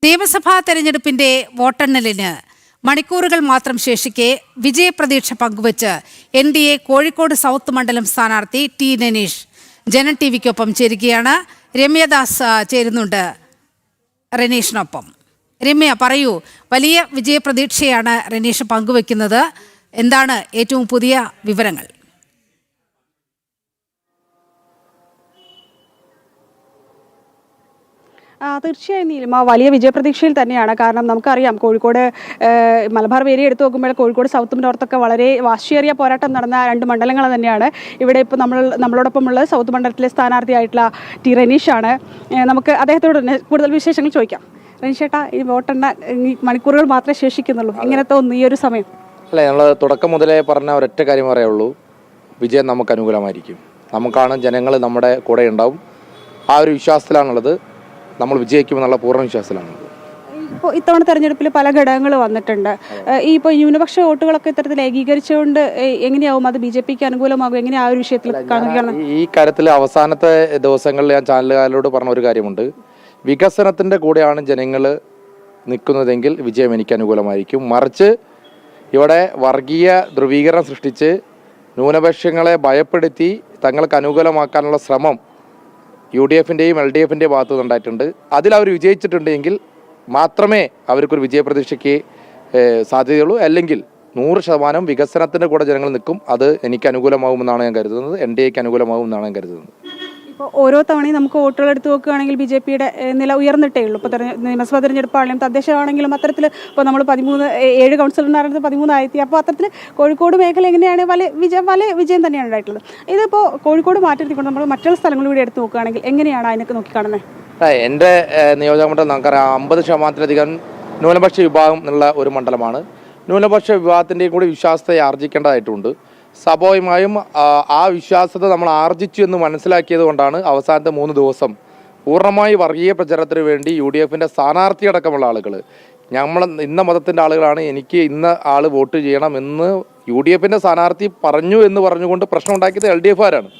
നിയമസഭാ തെരഞ്ഞെടുപ്പിന്റെ വോട്ടെണ്ണലിന് മണിക്കൂറുകൾ മാത്രം ശേഷിക്കെ വിജയപ്രതീക്ഷ പങ്കുവച്ച് NDA കോഴിക്കോട് സൗത്ത് മണ്ഡലം സ്ഥാനാർത്ഥി ടി നനീഷ് ജനൻ ടിവിക്കൊപ്പം ചേരുകയാണ്. രമ്യദാസ് ചേരുന്നുണ്ട് റനീഷിനൊപ്പം. രമ്യ, പറയൂ, വലിയ വിജയപ്രതീക്ഷയാണ് റനീഷ് പങ്കുവെക്കുന്നത്. എന്താണ് ഏറ്റവും പുതിയ വിവരങ്ങൾ? തീർച്ചയായും നീലിമ വലിയ വിജയപ്രതീക്ഷയിൽ തന്നെയാണ്. കാരണം നമുക്കറിയാം, കോഴിക്കോട് മലബാർ വേരി എടുത്തു നോക്കുമ്പോൾ കോഴിക്കോട് സൗത്തും നോർത്തൊക്കെ വളരെ വാശിയേറിയ പോരാട്ടം നടന്ന രണ്ട് മണ്ഡലങ്ങൾ തന്നെയാണ്. ഇവിടെ ഇപ്പോൾ നമ്മളോടൊപ്പമുള്ളത് സൗത്ത് മണ്ഡലത്തിലെ സ്ഥാനാർത്ഥിയായിട്ടുള്ള ടി റനീഷാണ്. നമുക്ക് അദ്ദേഹത്തോട് തന്നെ കൂടുതൽ വിശേഷങ്ങൾ ചോദിക്കാം. റനീഷ് ചേട്ടാ, ഈ വോട്ടെണ്ണ മണിക്കൂറുകൾ മാത്രമേ ശേഷിക്കുന്നുള്ളൂ, എങ്ങനെ തോന്നുന്നു ഈ ഒരു സമയം? അല്ല, ഞങ്ങൾ തുടക്കം മുതലേ പറഞ്ഞ ഒരൊറ്റ കാര്യം പറയുള്ളൂ, വിജയം നമുക്ക് അനുകൂലമായിരിക്കും. നമുക്കാണ് ജനങ്ങൾ നമ്മുടെ കൂടെ ഉണ്ടാവും. ആ ഒരു വിശ്വാസത്തിലാണുള്ളത്. നമ്മൾ വിജയിക്കുമെന്നുള്ള പൂർണ്ണ വിശ്വാസത്തിലാണ്. ഇപ്പോൾ ഇത്തവണ തെരഞ്ഞെടുപ്പിൽ പല ഘടകങ്ങൾ വന്നിട്ടുണ്ട്. ഈ ഇപ്പോൾ ന്യൂനപക്ഷ വോട്ടുകളൊക്കെ ഇത്തരത്തിൽ ഏകീകരിച്ചുകൊണ്ട് എങ്ങനെയാവും അത് BJPക്ക് അനുകൂലമാകും? എങ്ങനെ ആ ഒരു വിഷയത്തിൽ കാണുകയാണ്? ഈ കാര്യത്തിൽ അവസാനത്തെ ദിവസങ്ങളിൽ ഞാൻ ചാനലുകാരോട് പറഞ്ഞ ഒരു കാര്യമുണ്ട്. വികസനത്തിൻ്റെ കൂടെയാണ് ജനങ്ങൾ നിൽക്കുന്നതെങ്കിൽ വിജയം എനിക്ക് അനുകൂലമായിരിക്കും. മറിച്ച് ഇവിടെ വർഗീയ ധ്രുവീകരണം സൃഷ്ടിച്ച് ന്യൂനപക്ഷങ്ങളെ ഭയപ്പെടുത്തി തങ്ങൾക്ക് അനുകൂലമാക്കാനുള്ള ശ്രമം UDFൻ്റെയും LDFൻ്റെയും ഭാഗത്തു നിന്നുണ്ടായിട്ടുണ്ട്. അതിലവർ വിജയിച്ചിട്ടുണ്ടെങ്കിൽ മാത്രമേ അവർക്കൊരു വിജയപ്രതീക്ഷയ്ക്ക് സാധ്യതയുള്ളൂ. അല്ലെങ്കിൽ 100% വികസനത്തിൻ്റെ കൂടെ ജനങ്ങൾ നിൽക്കും. അത് എനിക്ക് അനുകൂലമാകുമെന്നാണ് ഞാൻ കരുതുന്നത്. NDAക്ക് അനുകൂലമാകുമെന്നാണ് ഞാൻ കരുതുന്നത്. ഇപ്പോൾ ഓരോ തവണയും നമുക്ക് വോട്ടുകൾ എടുത്ത് നോക്കുകയാണെങ്കിൽ BJPയുടെ നില ഉയർന്നിട്ടേ ഉള്ളൂ. ഇപ്പോൾ നിയമസഭാ തെരഞ്ഞെടുപ്പാണെങ്കിലും തദ്ദേശമാണെങ്കിലും അത്തരത്തിൽ ഇപ്പോൾ നമ്മൾ 7 കൗൺസിലർമാരുടെ 13 ആയെത്തി. അപ്പോൾ അത്തരത്തിൽ കോഴിക്കോട് മേഖല എങ്ങനെയാണ് വലിയ വിജയം തന്നെയാണ് ഉണ്ടായിട്ടുള്ളത്. ഇതിപ്പോൾ കോഴിക്കോട് മാറ്റിയെടുത്തിക്കൊണ്ട് നമ്മൾ മറ്റുള്ള സ്ഥലങ്ങളിലൂടെ എടുത്ത് നോക്കുകയാണെങ്കിൽ എങ്ങനെയാണ് അതിനൊക്കെ നോക്കിക്കാണുന്നത്? എൻ്റെ നിയോജകമണ്ഡലം നമുക്കറിയാം, 50%-ലധികം ന്യൂനപക്ഷ വിഭാഗം എന്നുള്ള ഒരു മണ്ഡലമാണ്. ന്യൂനപക്ഷ വിഭാഗത്തിൻ്റെയും കൂടി വിശ്വാസത്തെ ആർജിക്കേണ്ടതായിട്ടുണ്ട്. സ്വാഭാവികമായും ആ വിശ്വാസത നമ്മൾ ആർജിച്ചു എന്ന് മനസ്സിലാക്കിയത് കൊണ്ടാണ് അവസാനത്തെ 3 ദിവസം പൂർണ്ണമായി വർഗീയ പ്രചരണത്തിന് വേണ്ടി UDFൻ്റെ സ്ഥാനാർത്ഥി അടക്കമുള്ള ആളുകൾ, നമ്മൾ ഇന്ന മതത്തിൻ്റെ ആളുകളാണ്, എനിക്ക് ഇന്ന ആൾ വോട്ട് ചെയ്യണം എന്ന് UDFൻ്റെ സ്ഥാനാർത്ഥി പറഞ്ഞു എന്ന് പറഞ്ഞുകൊണ്ട് പ്രശ്നം ഉണ്ടാക്കിയത് LDFകാരാണ്,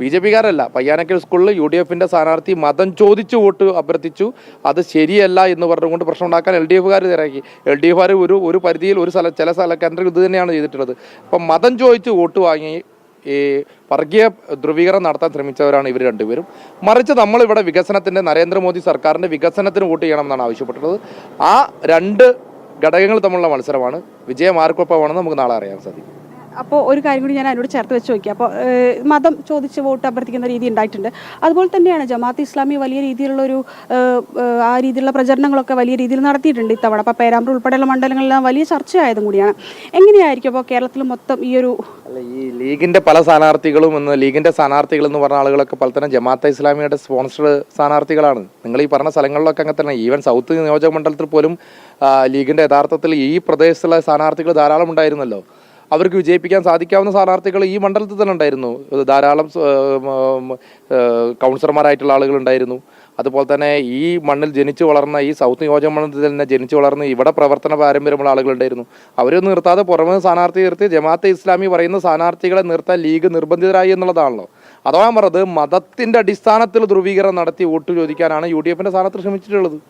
BJPക്കാരല്ല. പയ്യാനക്കൽ സ്കൂളിൽ UDFൻ്റെ സ്ഥാനാർത്ഥി മതം ചോദിച്ച് വോട്ട് അഭ്യർത്ഥിച്ചു. അത് ശരിയല്ല എന്ന് പറഞ്ഞുകൊണ്ട് പ്രശ്നം ഉണ്ടാക്കാൻ LDFകാർ തിരക്കി. LDFകാർ ഒരു പരിധിയിൽ ചില കേന്ദ്രം ഇത് തന്നെയാണ് ചെയ്തിട്ടുള്ളത്. അപ്പം മതം ചോദിച്ച് വോട്ട് വാങ്ങി ഈ വർഗീയ ധ്രുവീകരണം നടത്താൻ ശ്രമിച്ചവരാണ് ഇവർ രണ്ടുപേരും. മറിച്ച് നമ്മളിവിടെ വികസനത്തിൻ്റെ, നരേന്ദ്രമോദി സർക്കാരിൻ്റെ വികസനത്തിന് വോട്ട് ചെയ്യണമെന്നാണ് ആവശ്യപ്പെട്ടിട്ടുള്ളത്. ആ 2 ഘടകങ്ങൾ തമ്മിലുള്ള മത്സരമാണ്. വിജയം ആർക്കൊപ്പമാണെന്ന് നമുക്ക് നാളെ അറിയാൻ സാധിക്കും. അപ്പോൾ ഒരു കാര്യം കൂടി ഞാൻ അതിനോട് ചേർത്ത് വെച്ച് നോക്കി. അപ്പോൾ മതം ചോദിച്ച് വോട്ട് അഭ്യർത്ഥിക്കുന്ന രീതി ഉണ്ടായിട്ടുണ്ട്. അതുപോലെ തന്നെയാണ് ജമാഅത്ത് ഇസ്ലാമി വലിയ രീതിയിലുള്ളൊരു ആ രീതിയിലുള്ള പ്രചരണങ്ങളൊക്കെ വലിയ രീതിയിൽ നടത്തിയിട്ടുണ്ട് ഇത്തവണ. അപ്പോൾ പേരാമ്പ്ര ഉൾപ്പെടെയുള്ള മണ്ഡലങ്ങളെല്ലാം വലിയ ചർച്ചയായതും കൂടിയാണ്. എങ്ങനെയായിരിക്കും അപ്പോൾ കേരളത്തിൽ മൊത്തം ഈ ഒരു ഈ ലീഗിൻ്റെ പല സ്ഥാനാർത്ഥികളും ലീഗിൻ്റെ സ്ഥാനാർത്ഥികൾ എന്ന് പറഞ്ഞ ആളുകളൊക്കെ പല തന്നെ ജമാഅത്തെ ഇസ്ലാമിയുടെ സ്പോൺസർഡ് സ്ഥാനാർത്ഥികളാണ്. നിങ്ങൾ ഈ പറഞ്ഞ സ്ഥലങ്ങളിലൊക്കെ അങ്ങനെ തന്നെ. ഈവൻ സൗത്ത് നിയോജക മണ്ഡലത്തിൽ പോലും ലീഗിൻ്റെ യഥാർത്ഥത്തിൽ ഈ പ്രദേശത്തുള്ള സ്ഥാനാർത്ഥികൾ ധാരാളം ഉണ്ടായിരുന്നല്ലോ. അവർക്ക് വിജയിപ്പിക്കാൻ സാധിക്കാവുന്ന സ്ഥാനാർത്ഥികൾ ഈ മണ്ഡലത്തിൽ തന്നെ ഉണ്ടായിരുന്നു. ധാരാളം കൗൺസിലർമാരായിട്ടുള്ള ആളുകളുണ്ടായിരുന്നു. അതുപോലെ തന്നെ ഈ മണ്ണിൽ ജനിച്ചു വളർന്ന, ഈ സൗത്ത് നിയോജക മണ്ഡലത്തിൽ തന്നെ ജനിച്ചു വളർന്ന് ഇവിടെ പ്രവർത്തന പാരമ്പര്യമുള്ള ആളുകളുണ്ടായിരുന്നു. അവരൊന്നും നിർത്താതെ പുറമെ സ്ഥാനാർത്ഥി നിർത്തി ജമാഅത്തെ ഇസ്ലാമി പറയുന്ന സ്ഥാനാർത്ഥികളെ നിർത്താൻ ലീഗ് നിർബന്ധിതരായി എന്നുള്ളതാണല്ലോ. അഥവാ പറഞ്ഞത് മതത്തിൻ്റെ അടിസ്ഥാനത്തിൽ ധ്രുവീകരണം നടത്തി വോട്ട് ചോദിക്കാനാണ് UDFൻ്റെ സ്ഥാനത്ത് ശ്രമിച്ചിട്ടുള്ളത്.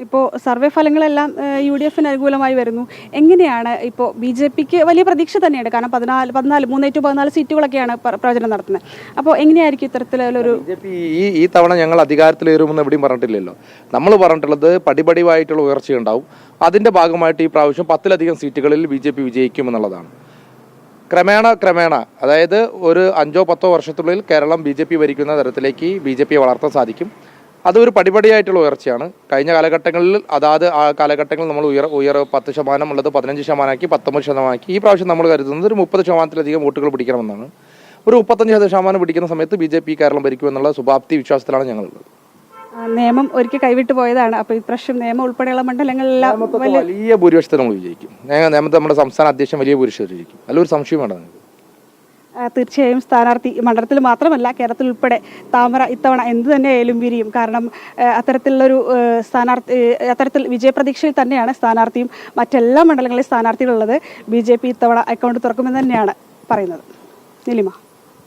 ഇപ്പോൾ സർവേ ഫലങ്ങളെല്ലാം UDFന് അനുകൂലമായി വരുന്നു. എങ്ങനെയാണ് ഇപ്പോൾ BJPക്ക് വലിയ പ്രതീക്ഷ തന്നെയാണ്? കാരണം 14 സീറ്റുകളൊക്കെയാണ് പ്രവചനം നടത്തുന്നത്. അപ്പോൾ എങ്ങനെയായിരിക്കും ഇത്തരത്തിലൊരു BJP ഈ തവണ ഞങ്ങൾ അധികാരത്തിലേറുമെന്ന് എവിടെയും പറഞ്ഞിട്ടില്ലല്ലോ. നമ്മൾ പറഞ്ഞിട്ടുള്ളത് പടിപടിയായിട്ടുള്ള ഉയർച്ചയുണ്ടാവും. അതിൻ്റെ ഭാഗമായിട്ട് ഈ പ്രാവശ്യം 10-ലധികം സീറ്റുകളിൽ BJP വിജയിക്കുമെന്നുള്ളതാണ്. ക്രമേണ അതായത് ഒരു 5-10 വർഷത്തിനുള്ളിൽ കേരളം BJP ഭരിക്കുന്ന തരത്തിലേക്ക് BJPയെ വളർത്താൻ സാധിക്കും. അതൊരു പടിപടിയായിട്ടുള്ള ഉയർച്ചയാണ്. കഴിഞ്ഞ കാലഘട്ടങ്ങളിൽ ആ കാലഘട്ടങ്ങളിൽ നമ്മൾ 10% ഉള്ളത് 15%, 19%. ഈ പ്രാവശ്യം നമ്മൾ കരുതുന്നത് ഒരു 30%-ലധികം വോട്ടുകൾ പിടിക്കണമെന്നാണ്. ഒരു 35% പിടിക്കുന്ന സമയത്ത് BJP കേരളം ഭരിക്കുമെന്നുള്ള ശുഭാപ്തി വിശ്വാസത്തിലാണ് ഞങ്ങളുള്ളത്. നിയമം ഒരിക്കൽ കൈവിട്ടു പോയതാണ്. അപ്പോൾ ഇപ്രാവശ്യം നിയമം ഉൾപ്പെടെയുള്ള മണ്ഡലങ്ങളെല്ലാം വലിയ ഭൂരിപക്ഷത്തിൽ നമ്മൾ വിജയിക്കും. നേമത്തെ നമ്മുടെ സംസ്ഥാന അധ്യക്ഷൻ വലിയ ഭൂരിപക്ഷത്തിൽ വിജയിക്കും. നല്ലൊരു സംശയം വേണ്ട. തീർച്ചയായും സ്ഥാനാർത്ഥി മണ്ഡലത്തിൽ മാത്രമല്ല കേരളത്തിൽ ഉൾപ്പെടെ താമര ഇത്തവണ എന്ത് തന്നെയായാലും വിരിയും. കാരണം അത്തരത്തിൽ വിജയപ്രതീക്ഷയിൽ തന്നെയാണ് സ്ഥാനാർത്ഥിയും മറ്റെല്ലാ മണ്ഡലങ്ങളിലെ സ്ഥാനാർത്ഥികളുള്ളത്. BJP ഇത്തവണ അക്കൗണ്ട് തുറക്കുമെന്ന് തന്നെയാണ് പറയുന്നത്. നിലിമ.